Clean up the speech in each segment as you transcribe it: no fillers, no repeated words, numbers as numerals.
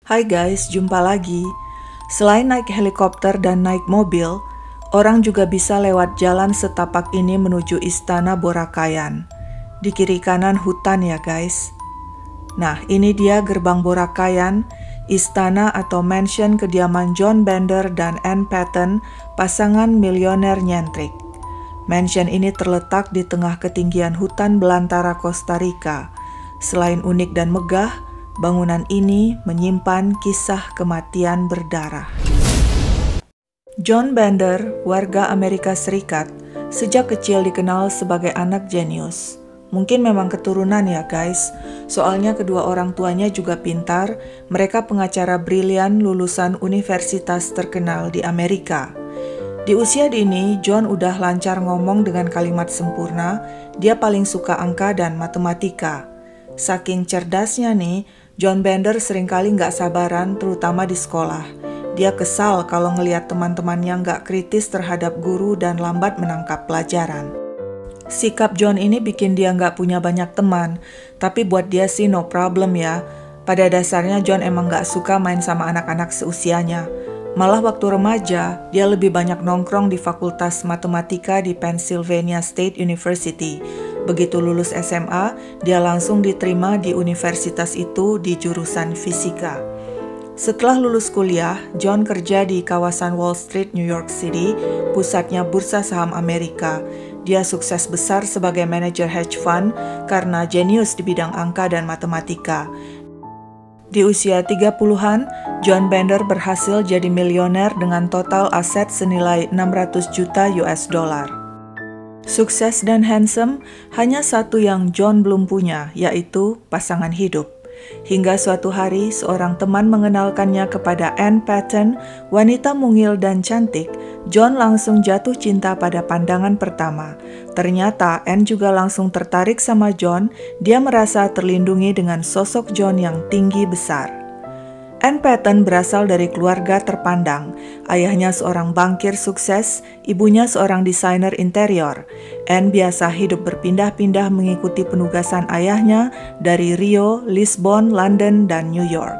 Hai guys, jumpa lagi. Selain naik helikopter dan naik mobil, orang juga bisa lewat jalan setapak ini menuju Istana Borakayan. Di kiri kanan hutan ya guys. Nah, ini dia gerbang Borakayan, istana atau mansion kediaman John Bender dan Ann Patton, pasangan milioner nyentrik. Mansion ini terletak di tengah ketinggian hutan belantara Costa Rica. Selain unik dan megah, bangunan ini menyimpan kisah kematian berdarah. John Bender, warga Amerika Serikat, sejak kecil dikenal sebagai anak jenius. Mungkin memang keturunan ya guys, soalnya kedua orang tuanya juga pintar, mereka pengacara brilian lulusan universitas terkenal di Amerika. Di usia dini, John udah lancar ngomong dengan kalimat sempurna, dia paling suka angka dan matematika. Saking cerdasnya nih, John Bender seringkali nggak sabaran, terutama di sekolah. Dia kesal kalau ngelihat teman-temannya nggak kritis terhadap guru dan lambat menangkap pelajaran. Sikap John ini bikin dia nggak punya banyak teman, tapi buat dia sih no problem ya. Pada dasarnya John emang nggak suka main sama anak-anak seusianya. Malah waktu remaja, dia lebih banyak nongkrong di Fakultas Matematika di Pennsylvania State University. Begitu lulus SMA, dia langsung diterima di universitas itu di jurusan fisika. Setelah lulus kuliah, John kerja di kawasan Wall Street, New York City, pusatnya bursa saham Amerika. Dia sukses besar sebagai manajer hedge fund karena jenius di bidang angka dan matematika. Di usia 30-an, John Bender berhasil jadi milioner dengan total aset senilai 600 juta US dollar. Sukses dan handsome, hanya satu yang John belum punya, yaitu pasangan hidup. Hingga suatu hari, seorang teman mengenalkannya kepada Ann Patton, wanita mungil dan cantik. John langsung jatuh cinta pada pandangan pertama. Ternyata Ann juga langsung tertarik sama John. Dia merasa terlindungi dengan sosok John yang tinggi besar. Ann Patton berasal dari keluarga terpandang. Ayahnya seorang bankir sukses, ibunya seorang desainer interior. Ann biasa hidup berpindah-pindah mengikuti penugasan ayahnya dari Rio, Lisbon, London, dan New York.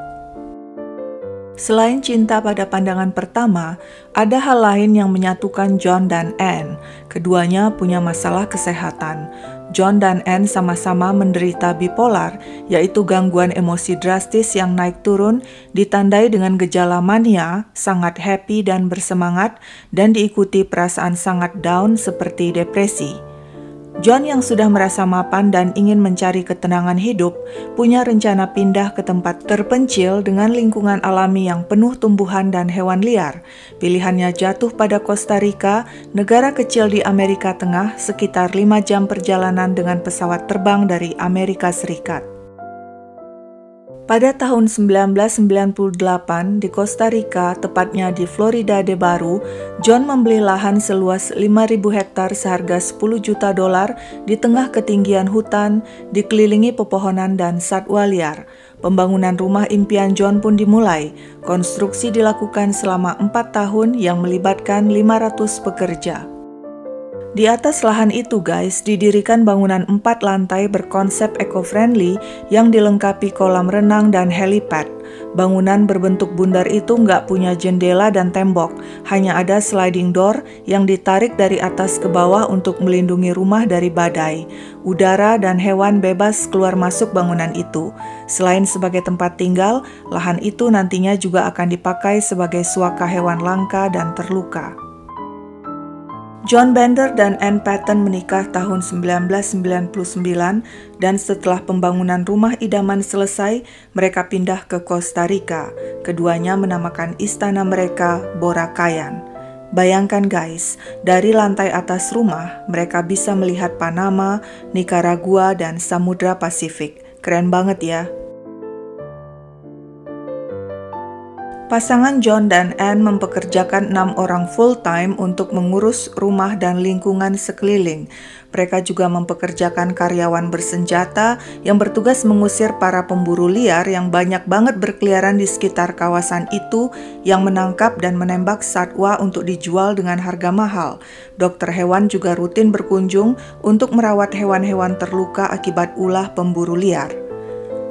Selain cinta pada pandangan pertama, ada hal lain yang menyatukan John dan Ann. Keduanya punya masalah kesehatan. John dan Ann sama-sama menderita bipolar, yaitu gangguan emosi drastis yang naik turun, ditandai dengan gejala mania, sangat happy dan bersemangat, dan diikuti perasaan sangat down seperti depresi. John yang sudah merasa mapan dan ingin mencari ketenangan hidup, punya rencana pindah ke tempat terpencil dengan lingkungan alami yang penuh tumbuhan dan hewan liar. Pilihannya jatuh pada Costa Rica, negara kecil di Amerika Tengah, sekitar 5 jam perjalanan dengan pesawat terbang dari Amerika Serikat. Pada tahun 1998 di Costa Rica, tepatnya di Florida de Baru, John membeli lahan seluas 5.000 hektar seharga 10 juta dolar di tengah ketinggian hutan, dikelilingi pepohonan dan satwa liar. Pembangunan rumah impian John pun dimulai. Konstruksi dilakukan selama 4 tahun yang melibatkan 500 pekerja. Di atas lahan itu guys, didirikan bangunan 4 lantai berkonsep eco-friendly yang dilengkapi kolam renang dan helipad. Bangunan berbentuk bundar itu nggak punya jendela dan tembok, hanya ada sliding door yang ditarik dari atas ke bawah untuk melindungi rumah dari badai. Udara dan hewan bebas keluar masuk bangunan itu. Selain sebagai tempat tinggal, lahan itu nantinya juga akan dipakai sebagai suaka hewan langka dan terluka. John Bender dan Ann Patton menikah tahun 1999 dan setelah pembangunan rumah idaman selesai, mereka pindah ke Costa Rica. Keduanya menamakan istana mereka Borakayan. Bayangkan guys, dari lantai atas rumah, mereka bisa melihat Panama, Nicaragua, dan Samudra Pasifik. Keren banget ya. Pasangan John dan Ann mempekerjakan 6 orang full-time untuk mengurus rumah dan lingkungan sekeliling. Mereka juga mempekerjakan karyawan bersenjata yang bertugas mengusir para pemburu liar yang banyak banget berkeliaran di sekitar kawasan itu yang menangkap dan menembak satwa untuk dijual dengan harga mahal. Dokter hewan juga rutin berkunjung untuk merawat hewan-hewan terluka akibat ulah pemburu liar.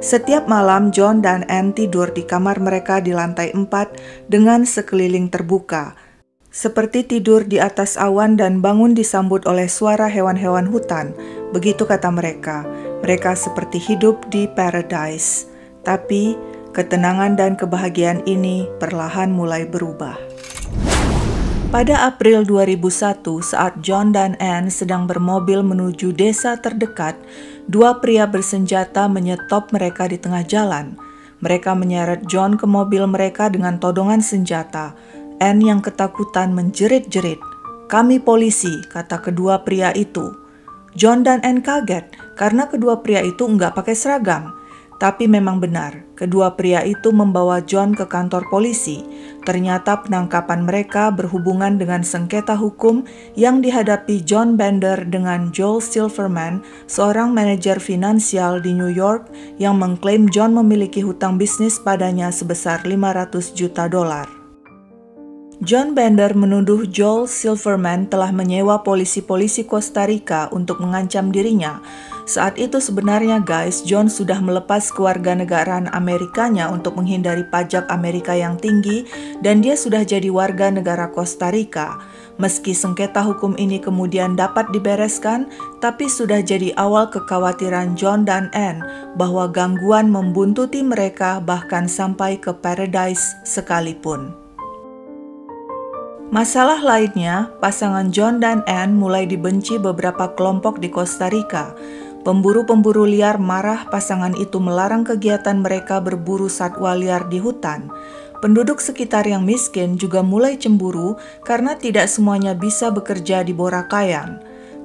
Setiap malam John dan Anne tidur di kamar mereka di lantai 4 dengan sekeliling terbuka. Seperti tidur di atas awan dan bangun disambut oleh suara hewan-hewan hutan. Begitu kata mereka. Mereka seperti hidup di paradise. Tapi ketenangan dan kebahagiaan ini perlahan mulai berubah. Pada April 2001, saat John dan Anne sedang bermobil menuju desa terdekat, dua pria bersenjata menyetop mereka di tengah jalan. Mereka menyeret John ke mobil mereka dengan todongan senjata. Anne yang ketakutan menjerit-jerit. "Kami polisi," kata kedua pria itu. John dan Anne kaget karena kedua pria itu enggak pakai seragam. Tapi memang benar, kedua pria itu membawa John ke kantor polisi. Ternyata penangkapan mereka berhubungan dengan sengketa hukum yang dihadapi John Bender dengan Joel Silverman, seorang manajer finansial di New York yang mengklaim John memiliki hutang bisnis padanya sebesar $500 juta. John Bender menuduh Joel Silverman telah menyewa polisi-polisi Costa Rica untuk mengancam dirinya. Saat itu sebenarnya guys, John sudah melepas kewarganegaraan Amerikanya untuk menghindari pajak Amerika yang tinggi dan dia sudah jadi warga negara Costa Rica. Meski sengketa hukum ini kemudian dapat dibereskan, tapi sudah jadi awal kekhawatiran John dan Anne bahwa gangguan membuntuti mereka bahkan sampai ke paradise sekalipun. Masalah lainnya, pasangan John dan Anne mulai dibenci beberapa kelompok di Costa Rica. Pemburu-pemburu liar marah pasangan itu melarang kegiatan mereka berburu satwa liar di hutan. Penduduk sekitar yang miskin juga mulai cemburu karena tidak semuanya bisa bekerja di Boracay.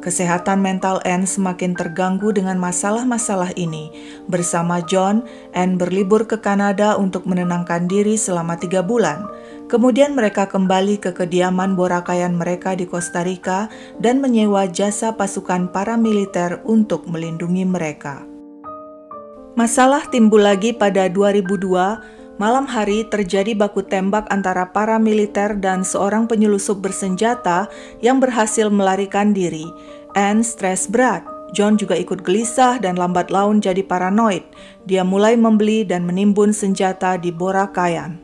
Kesehatan mental Anne semakin terganggu dengan masalah-masalah ini. Bersama John, Anne berlibur ke Kanada untuk menenangkan diri selama 3 bulan. Kemudian mereka kembali ke kediaman Boracay mereka di Costa Rica dan menyewa jasa pasukan paramiliter untuk melindungi mereka. Masalah timbul lagi pada 2002. Malam hari terjadi baku tembak antara paramiliter dan seorang penyelusup bersenjata yang berhasil melarikan diri. Anne stres berat. John juga ikut gelisah dan lambat laun jadi paranoid. Dia mulai membeli dan menimbun senjata di Boracay.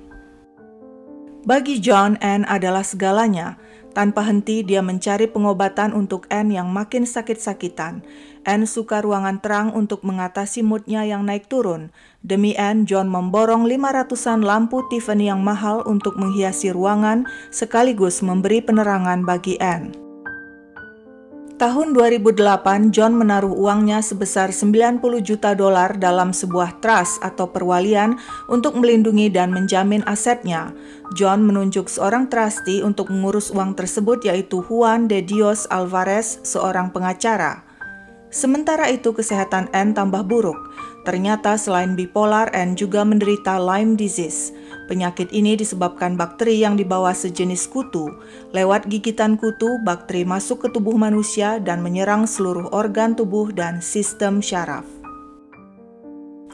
Bagi John, Anne adalah segalanya. Tanpa henti dia mencari pengobatan untuk Anne yang makin sakit-sakitan. Anne suka ruangan terang untuk mengatasi moodnya yang naik turun. Demi Anne, John memborong 500-an lampu Tiffany yang mahal untuk menghiasi ruangan sekaligus memberi penerangan bagi Anne. Tahun 2008, John menaruh uangnya sebesar $90 juta dalam sebuah trust atau perwalian untuk melindungi dan menjamin asetnya. John menunjuk seorang trustee untuk mengurus uang tersebut yaitu Juan de Dios Alvarez, seorang pengacara. Sementara itu kesehatan Anne tambah buruk. Ternyata selain bipolar, Anne juga menderita Lyme disease. Penyakit ini disebabkan bakteri yang dibawa sejenis kutu. Lewat gigitan kutu, bakteri masuk ke tubuh manusia dan menyerang seluruh organ tubuh dan sistem syaraf.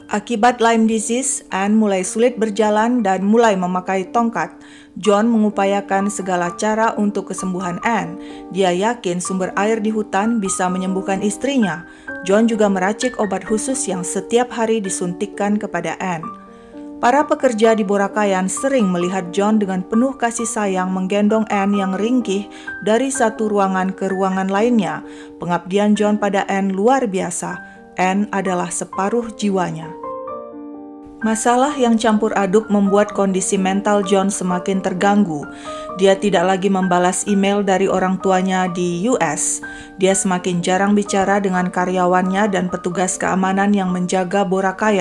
Akibat Lyme disease, Anne mulai sulit berjalan dan mulai memakai tongkat. John mengupayakan segala cara untuk kesembuhan Anne. Dia yakin sumber air di hutan bisa menyembuhkan istrinya. John juga meracik obat khusus yang setiap hari disuntikkan kepada Anne. Para pekerja di Boracay sering melihat John dengan penuh kasih sayang menggendong Anne yang ringkih dari satu ruangan ke ruangan lainnya. Pengabdian John pada Anne luar biasa. Anne adalah separuh jiwanya. Masalah yang campur aduk membuat kondisi mental John semakin terganggu. Dia tidak lagi membalas email dari orang tuanya di US. Dia semakin jarang bicara dengan karyawannya dan petugas keamanan yang menjaga Boracay.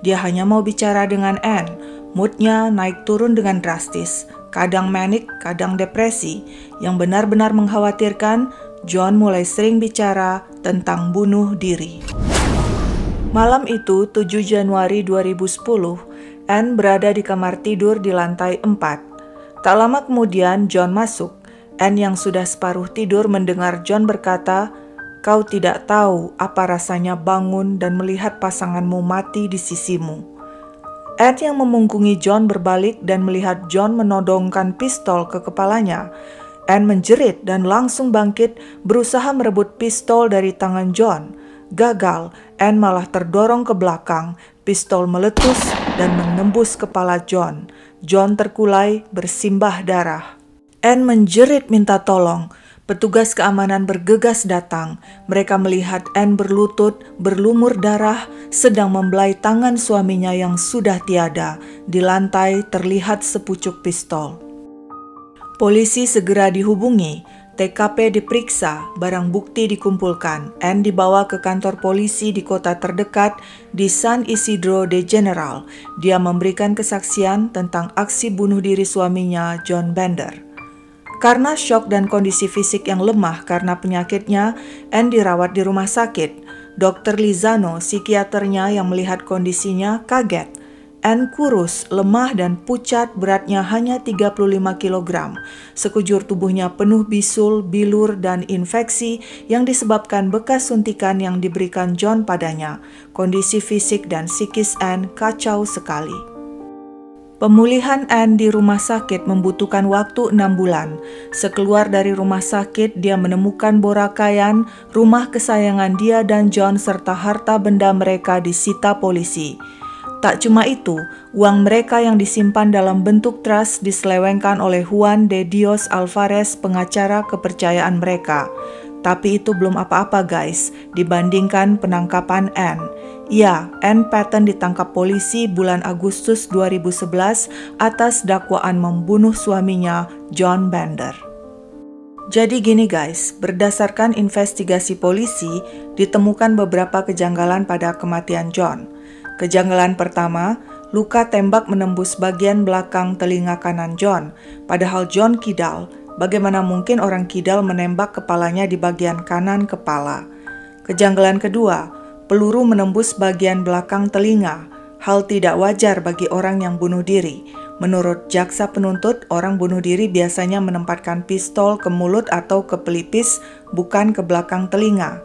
Dia hanya mau bicara dengan Anne. Moodnya naik turun dengan drastis. Kadang manik, kadang depresi. Yang benar-benar mengkhawatirkan, John mulai sering bicara tentang bunuh diri. Malam itu, 7 Januari 2010, Anne berada di kamar tidur di lantai 4. Tak lama kemudian, John masuk. Anne yang sudah separuh tidur mendengar John berkata, "Kau tidak tahu apa rasanya bangun dan melihat pasanganmu mati di sisimu." Anne yang memunggungi John berbalik dan melihat John menodongkan pistol ke kepalanya. Anne menjerit dan langsung bangkit berusaha merebut pistol dari tangan John. Gagal, Anne malah terdorong ke belakang. pistol meletus dan menembus kepala John. John terkulai bersimbah darah. Anne menjerit minta tolong. Petugas keamanan bergegas datang. Mereka melihat Anne berlutut, berlumur darah, sedang membelai tangan suaminya yang sudah tiada. Di lantai terlihat sepucuk pistol. Polisi segera dihubungi. TKP diperiksa, barang bukti dikumpulkan. Anne dibawa ke kantor polisi di kota terdekat di San Isidro de General. Dia memberikan kesaksian tentang aksi bunuh diri suaminya, John Bender. Karena syok dan kondisi fisik yang lemah karena penyakitnya, Anne dirawat di rumah sakit. Dr. Lizano, psikiaternya yang melihat kondisinya, kaget. Anne kurus, lemah dan pucat, beratnya hanya 35 kg. Sekujur tubuhnya penuh bisul, bilur, dan infeksi yang disebabkan bekas suntikan yang diberikan John padanya. Kondisi fisik dan psikis Anne kacau sekali. Pemulihan Anne di rumah sakit membutuhkan waktu 6 bulan. Sekeluar dari rumah sakit, dia menemukan borakayan, rumah kesayangan dia dan John serta harta benda mereka disita polisi. Tak cuma itu, uang mereka yang disimpan dalam bentuk trust diselewengkan oleh Juan de Dios Alvarez, pengacara kepercayaan mereka. Tapi itu belum apa-apa guys, dibandingkan penangkapan Anne. Ya, Anne Patton ditangkap polisi bulan Agustus 2011 atas dakwaan membunuh suaminya, John Bender. Jadi gini guys, berdasarkan investigasi polisi, ditemukan beberapa kejanggalan pada kematian John. Kejanggalan pertama, luka tembak menembus bagian belakang telinga kanan John, padahal John kidal. Bagaimana mungkin orang kidal menembak kepalanya di bagian kanan kepala? Kejanggalan kedua, peluru menembus bagian belakang telinga. Hal tidak wajar bagi orang yang bunuh diri. Menurut jaksa penuntut, orang bunuh diri biasanya menempatkan pistol ke mulut atau ke pelipis, bukan ke belakang telinga.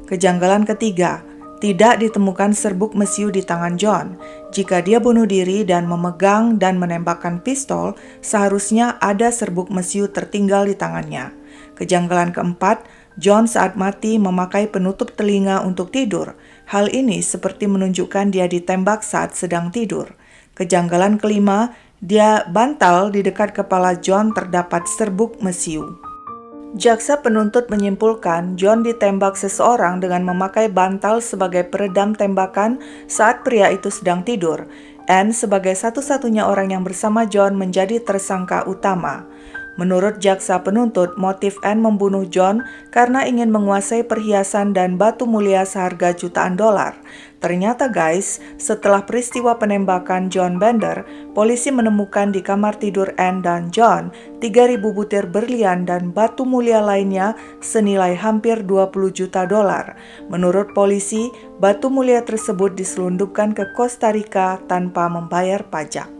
Kejanggalan ketiga, tidak ditemukan serbuk mesiu di tangan John. Jika dia bunuh diri dan memegang dan menembakkan pistol, seharusnya ada serbuk mesiu tertinggal di tangannya. Kejanggalan keempat, John saat mati memakai penutup telinga untuk tidur. Hal ini seperti menunjukkan dia ditembak saat sedang tidur. Kejanggalan kelima, dia bantal di dekat kepala John terdapat serbuk mesiu. Jaksa penuntut menyimpulkan John ditembak seseorang dengan memakai bantal sebagai peredam tembakan saat pria itu sedang tidur. Anne sebagai satu-satunya orang yang bersama John menjadi tersangka utama. Menurut jaksa penuntut, motif Anne membunuh John karena ingin menguasai perhiasan dan batu mulia seharga jutaan dolar. Ternyata guys, setelah peristiwa penembakan John Bender, polisi menemukan di kamar tidur Anne dan John 3.000 butir berlian dan batu mulia lainnya senilai hampir 20 juta dolar. Menurut polisi, batu mulia tersebut diselundupkan ke Costa Rica tanpa membayar pajak.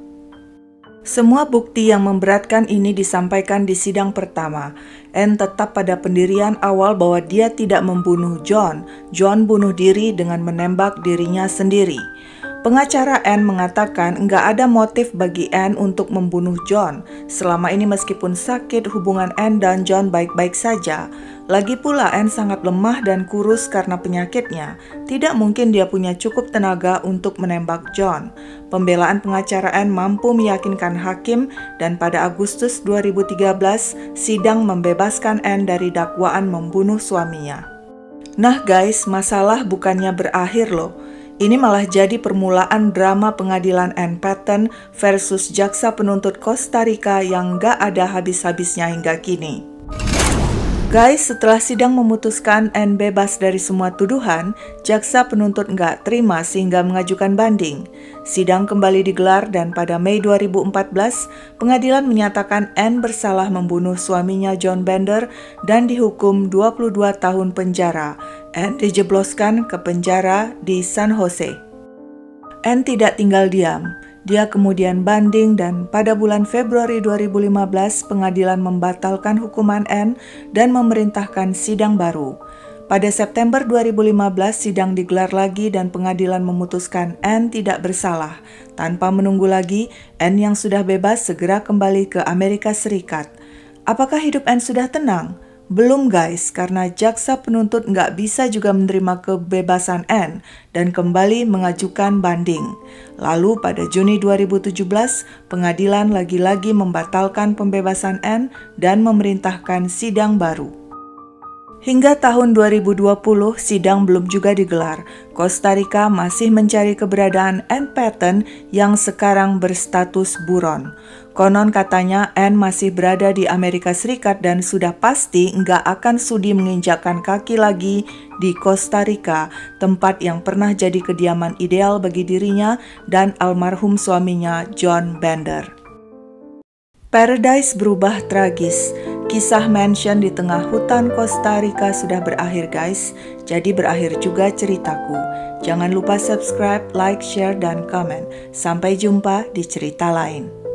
Semua bukti yang memberatkan ini disampaikan di sidang pertama. Anne tetap pada pendirian awal bahwa dia tidak membunuh John. John bunuh diri dengan menembak dirinya sendiri. Pengacara Anne mengatakan enggak ada motif bagi Anne untuk membunuh John. Selama ini meskipun sakit, hubungan Anne dan John baik-baik saja. Lagi pula Anne sangat lemah dan kurus karena penyakitnya. Tidak mungkin dia punya cukup tenaga untuk menembak John. Pembelaan pengacara Anne mampu meyakinkan hakim dan pada Agustus 2013, sidang membebaskan Anne dari dakwaan membunuh suaminya. Nah guys, masalah bukannya berakhir loh. Ini malah jadi permulaan drama pengadilan Anne Patton versus jaksa penuntut Costa Rica yang gak ada habis-habisnya hingga kini. Guys, setelah sidang memutuskan Anne bebas dari semua tuduhan, jaksa penuntut nggak terima sehingga mengajukan banding. Sidang kembali digelar dan pada Mei 2014, pengadilan menyatakan Anne bersalah membunuh suaminya John Bender dan dihukum 22 tahun penjara. Anne dijebloskan ke penjara di San Jose. Anne tidak tinggal diam. Dia kemudian banding dan pada bulan Februari 2015 pengadilan membatalkan hukuman Anne dan memerintahkan sidang baru. Pada September 2015 sidang digelar lagi dan pengadilan memutuskan Anne tidak bersalah. Tanpa menunggu lagi, Anne yang sudah bebas segera kembali ke Amerika Serikat. Apakah hidup Anne sudah tenang? Belum guys, karena jaksa penuntut nggak bisa juga menerima kebebasan Anne dan kembali mengajukan banding. Lalu pada Juni 2017, pengadilan lagi-lagi membatalkan pembebasan Anne dan memerintahkan sidang baru. Hingga tahun 2020, sidang belum juga digelar. Costa Rica masih mencari keberadaan Anne Patton yang sekarang berstatus buron. Konon katanya Anne masih berada di Amerika Serikat dan sudah pasti nggak akan sudi menginjakkan kaki lagi di Costa Rica, tempat yang pernah jadi kediaman ideal bagi dirinya dan almarhum suaminya John Bender. Paradise berubah tragis. Kisah mansion di tengah hutan Costa Rica sudah berakhir guys, jadi berakhir juga ceritaku. Jangan lupa subscribe, like, share, dan komen. Sampai jumpa di cerita lain.